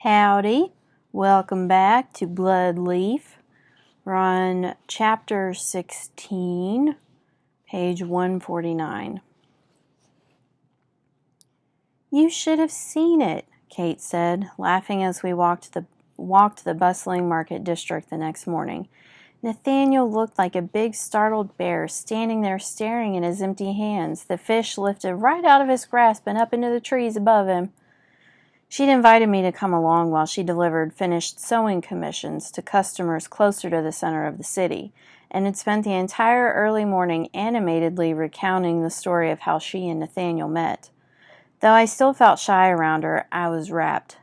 Howdy, welcome back to Bloodleaf. We're on Chapter 16, page 149. You should have seen it, Kate said, laughing as we walked the bustling market district the next morning. Nathaniel looked like a big startled bear standing there staring in his empty hands, the fish lifted right out of his grasp and up into the trees above him. She'd invited me to come along while she delivered finished sewing commissions to customers closer to the center of the city, and had spent the entire early morning animatedly recounting the story of how she and Nathaniel met. Though I still felt shy around her, I was rapt.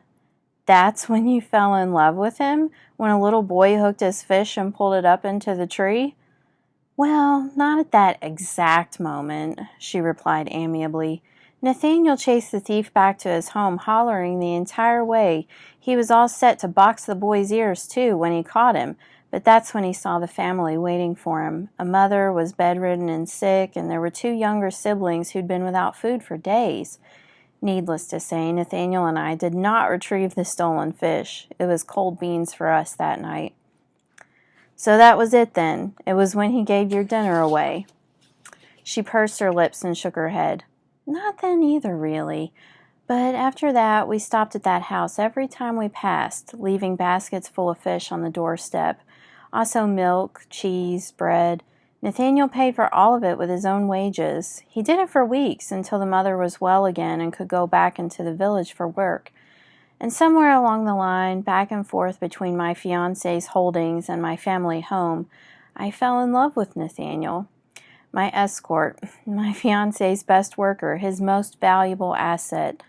That's when you fell in love with him? When a little boy hooked his fish and pulled it up into the tree? Well, not at that exact moment, she replied amiably. Nathaniel chased the thief back to his home, hollering the entire way. He was all set to box the boy's ears, too, when he caught him, but that's when he saw the family waiting for him. A mother was bedridden and sick, and there were two younger siblings who'd been without food for days. Needless to say, Nathaniel and I did not retrieve the stolen fish. It was cold beans for us that night. So that was it then. It was when he gave your dinner away. She pursed her lips and shook her head. Not then either, really. But after that, we stopped at that house every time we passed, leaving baskets full of fish on the doorstep. Also milk, cheese, bread. Nathaniel paid for all of it with his own wages. He did it for weeks until the mother was well again and could go back into the village for work. And somewhere along the line, back and forth between my fiancé's holdings and my family home, I fell in love with Nathaniel. My escort, my fiancé's best worker, his most valuable asset.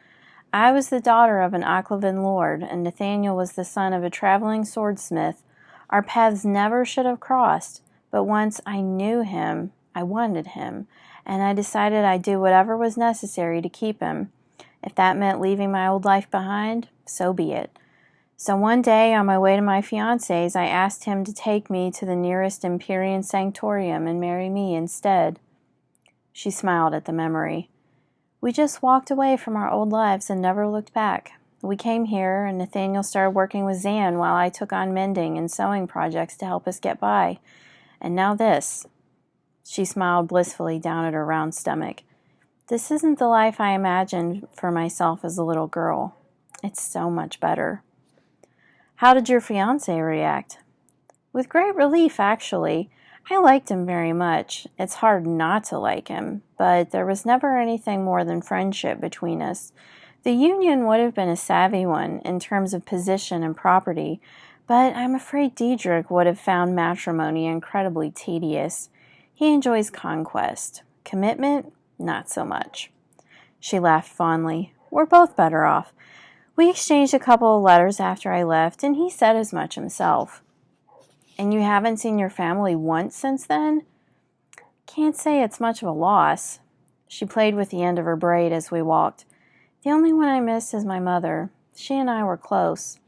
I was the daughter of an Aklavin lord, and Nathaniel was the son of a traveling swordsmith. Our paths never should have crossed, but once I knew him, I wanted him, and I decided I'd do whatever was necessary to keep him. If that meant leaving my old life behind, so be it. So one day, on my way to my fiancé's, I asked him to take me to the nearest Empyrean sanctorium and marry me instead. She smiled at the memory. We just walked away from our old lives and never looked back. We came here, and Nathaniel started working with Zan while I took on mending and sewing projects to help us get by. And now this. She smiled blissfully down at her round stomach. This isn't the life I imagined for myself as a little girl. It's so much better. How did your fiancé react? With great relief, actually. I liked him very much. It's hard not to like him, but there was never anything more than friendship between us. The union would have been a savvy one in terms of position and property, but I'm afraid Diedrich would have found matrimony incredibly tedious. He enjoys conquest. Commitment? Not so much. She laughed fondly. We're both better off. We exchanged a couple of letters after I left, and he said as much himself. And you haven't seen your family once since then? Can't say it's much of a loss. She played with the end of her braid as we walked. The only one I miss is my mother. She and I were close.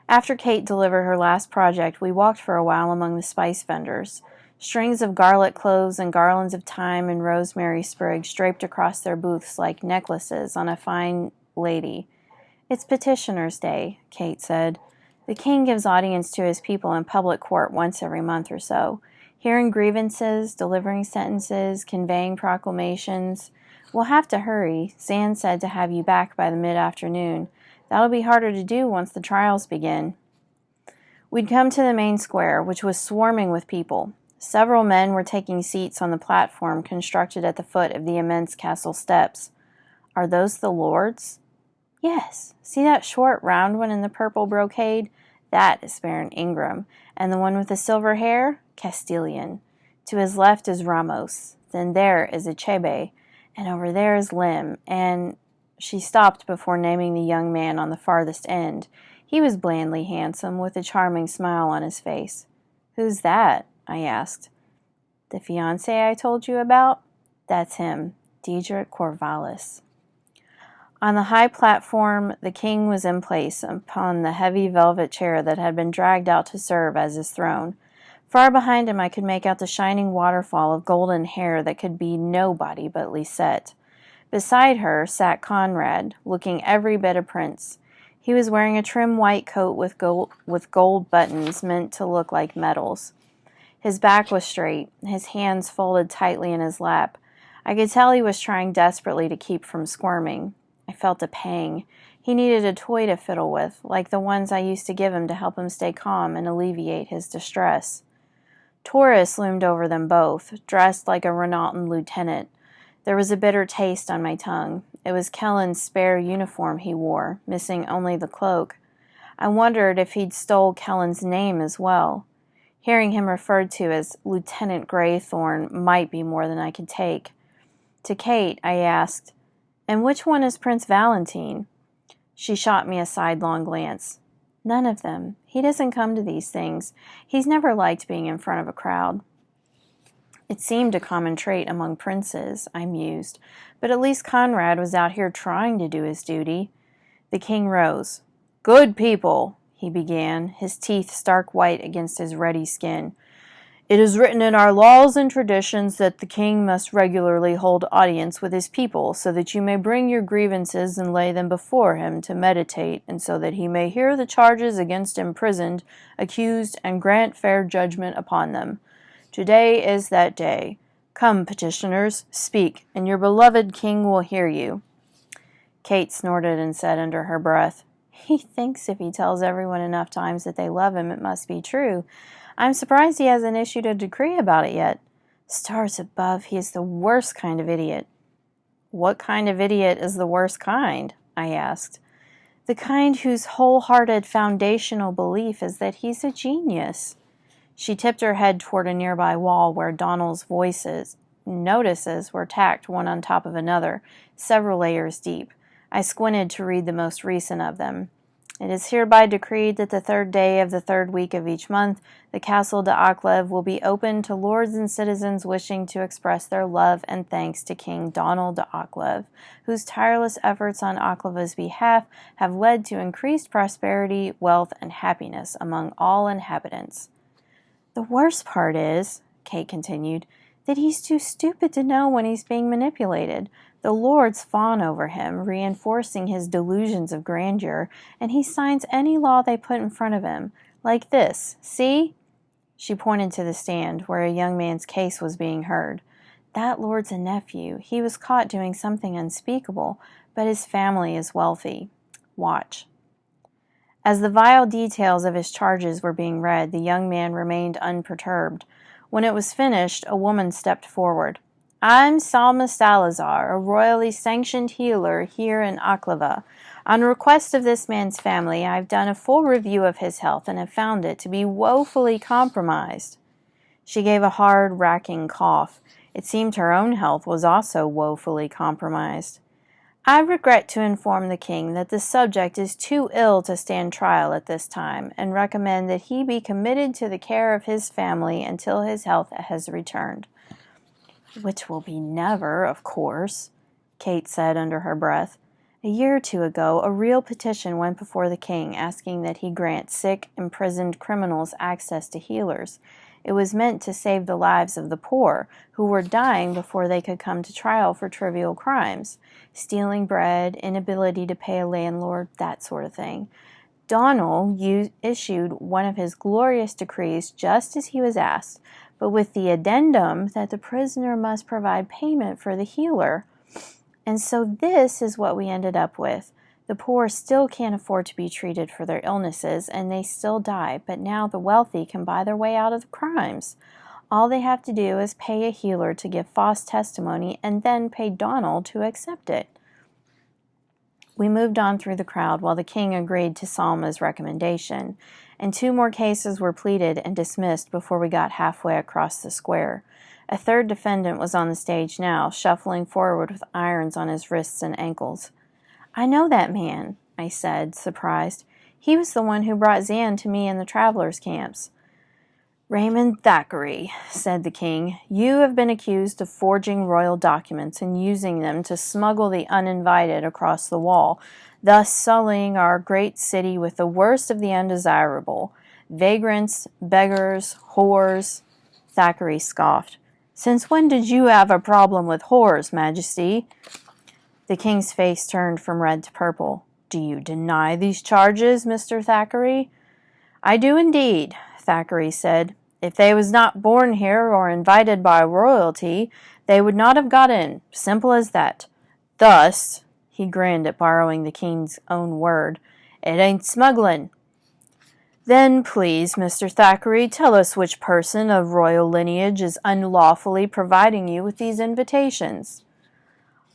After Kate delivered her last project, we walked for a while among the spice vendors. Strings of garlic cloves and garlands of thyme and rosemary sprigs draped across their booths like necklaces on a fine lady. It's Petitioner's Day, Kate said. The king gives audience to his people in public court once every month or so, hearing grievances, delivering sentences, conveying proclamations. We'll have to hurry. Zan said to have you back by the mid-afternoon. That'll be harder to do once the trials begin. We'd come to the main square, which was swarming with people. Several men were taking seats on the platform constructed at the foot of the immense castle steps. Are those the lords? Yes. See that short, round one in the purple brocade? That is Baron Ingram. And the one with the silver hair? Castilian. To his left is Ramos. Then there is Achebe. And over there is Lim. And she stopped before naming the young man on the farthest end. He was blandly handsome, with a charming smile on his face. Who's that? I asked. The fiancé I told you about? That's him, Diedrich Corvallis. On the high platform, the king was in place upon the heavy velvet chair that had been dragged out to serve as his throne. Far behind him I could make out the shining waterfall of golden hair that could be nobody but Lisette. Beside her sat Conrad, looking every bit a prince. He was wearing a trim white coat with gold buttons meant to look like medals. His back was straight, his hands folded tightly in his lap. I could tell he was trying desperately to keep from squirming. I felt a pang. He needed a toy to fiddle with, like the ones I used to give him to help him stay calm and alleviate his distress. Taurus loomed over them both, dressed like a Renaultan lieutenant. There was a bitter taste on my tongue. It was Kellen's spare uniform he wore, missing only the cloak. I wondered if he'd stole Kellen's name as well. Hearing him referred to as Lieutenant Graythorn might be more than I could take. To Kate, I asked, "And which one is Prince Valentine?" She shot me a sidelong glance. "None of them. He doesn't come to these things. He's never liked being in front of a crowd." It seemed a common trait among princes, I mused, but at least Conrad was out here trying to do his duty. The king rose. "Good people," he began, his teeth stark white against his ruddy skin. "It is written in our laws and traditions that the king must regularly hold audience with his people, so that you may bring your grievances and lay them before him to meditate, and so that he may hear the charges against imprisoned, accused, and grant fair judgment upon them. Today is that day. Come, petitioners, speak, and your beloved king will hear you." Kate snorted and said under her breath, "He thinks if he tells everyone enough times that they love him, it must be true. I'm surprised he hasn't issued a decree about it yet. Stars above, he is the worst kind of idiot." "What kind of idiot is the worst kind?" I asked. "The kind whose wholehearted foundational belief is that he's a genius." She tipped her head toward a nearby wall where Donald's notices were tacked one on top of another, several layers deep. I squinted to read the most recent of them. "It is hereby decreed that the 3rd day of the 3rd week of each month, the Castle d'Anclève will be open to lords and citizens wishing to express their love and thanks to King Donald d'Anclève, whose tireless efforts on Ancleve's behalf have led to increased prosperity, wealth, and happiness among all inhabitants." "The worst part is," Kate continued, "that he's too stupid to know when he's being manipulated. The lords fawn over him, reinforcing his delusions of grandeur, and he signs any law they put in front of him. Like this, see?" She pointed to the stand where a young man's case was being heard. "That lord's a nephew. He was caught doing something unspeakable, but his family is wealthy. Watch." As the vile details of his charges were being read, the young man remained unperturbed. When it was finished, a woman stepped forward. "I'm Salma Salazar, a royally sanctioned healer here in Ancleve. On request of this man's family, I've done a full review of his health and have found it to be woefully compromised." She gave a hard, racking cough. It seemed her own health was also woefully compromised. "I regret to inform the king that the subject is too ill to stand trial at this time, and recommend that he be committed to the care of his family until his health has returned." "Which will be never, of course," Kate said under her breath. "A year or two ago, a real petition went before the king asking that he grant sick, imprisoned criminals access to healers. It was meant to save the lives of the poor, who were dying before they could come to trial for trivial crimes. Stealing bread, inability to pay a landlord, that sort of thing. Donald issued one of his glorious decrees just as he was asked, but with the addendum that the prisoner must provide payment for the healer. And so this is what we ended up with. The poor still can't afford to be treated for their illnesses, and they still die, but now the wealthy can buy their way out of the crimes. All they have to do is pay a healer to give false testimony and then pay Donald to accept it." We moved on through the crowd while the king agreed to Salma's recommendation, and 2 more cases were pleaded and dismissed before we got halfway across the square. A 3rd defendant was on the stage now, shuffling forward with irons on his wrists and ankles. "I know that man," I said, surprised. "He was the one who brought Zan to me in the travelers' camps." "Raymond Thackeray," said the king, "you have been accused of forging royal documents and using them to smuggle the uninvited across the wall, thus sullying our great city with the worst of the undesirable. Vagrants, beggars, whores." Thackeray scoffed. "Since when did you have a problem with whores, Majesty?" The king's face turned from red to purple. Do you deny these charges, Mr. Thackeray? I do indeed, Thackeray said. If they was not born here or invited by royalty, they would not have got in. Simple as that. Thus, he grinned at borrowing the king's own word, it ain't smuggling. Then, please, Mr. Thackeray, tell us which person of royal lineage is unlawfully providing you with these invitations.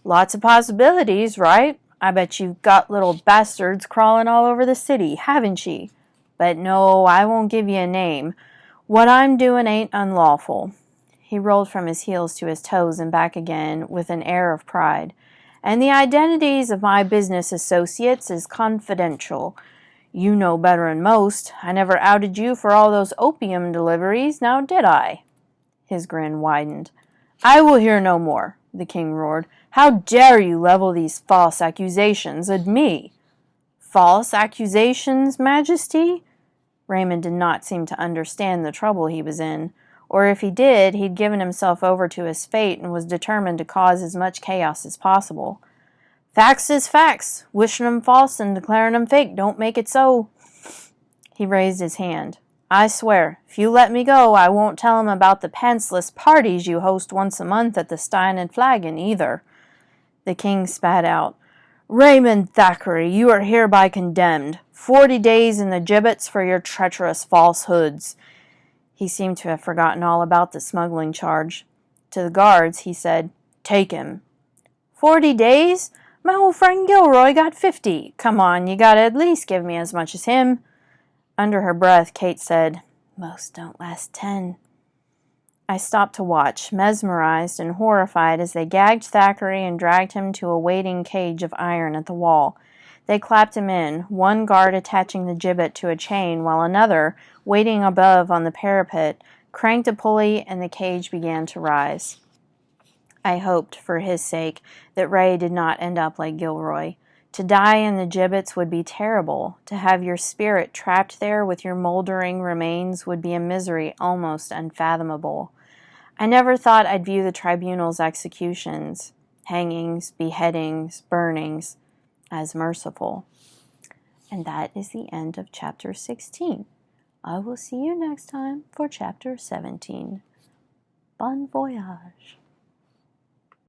Lots of possibilities, right? I bet you've got little bastards crawling all over the city, haven't ye? But no, I won't give you a name. What I'm doing ain't unlawful. He rolled from his heels to his toes and back again with an air of pride. And the identities of my business associates is confidential. You know better'n most. I never outed you for all those opium deliveries, now did I? His grin widened. I will hear no more, the king roared. How dare you level these false accusations at me? False accusations, Majesty? Raymond did not seem to understand the trouble he was in, or if he did, he'd given himself over to his fate and was determined to cause as much chaos as possible. Facts is facts. Wishing 'em false and declaring 'em fake don't make it so. He raised his hand. I swear, if you let me go, I won't tell 'em about the pantsless parties you host once a month at the Stein and Flagon, either. The king spat out. Raymond Thackeray, you are hereby condemned. 40 days in the gibbets for your treacherous falsehoods. He seemed to have forgotten all about the smuggling charge. To the guards, he said, Take him. 40 days? My old friend Gilroy got 50. Come on, you gotta at least give me as much as him. Under her breath, Kate said, Most don't last 10. I stopped to watch, mesmerized and horrified as they gagged Thackeray and dragged him to a waiting cage of iron at the wall. They clapped him in, one guard attaching the gibbet to a chain, while another, waiting above on the parapet, cranked a pulley and the cage began to rise. I hoped, for his sake, that Ray did not end up like Gilroy. To die in the gibbets would be terrible. To have your spirit trapped there with your moldering remains would be a misery almost unfathomable. I never thought I'd view the tribunal's executions, hangings, beheadings, burnings, as merciful. And that is the end of chapter 16. I will see you next time for chapter 17. Bon voyage.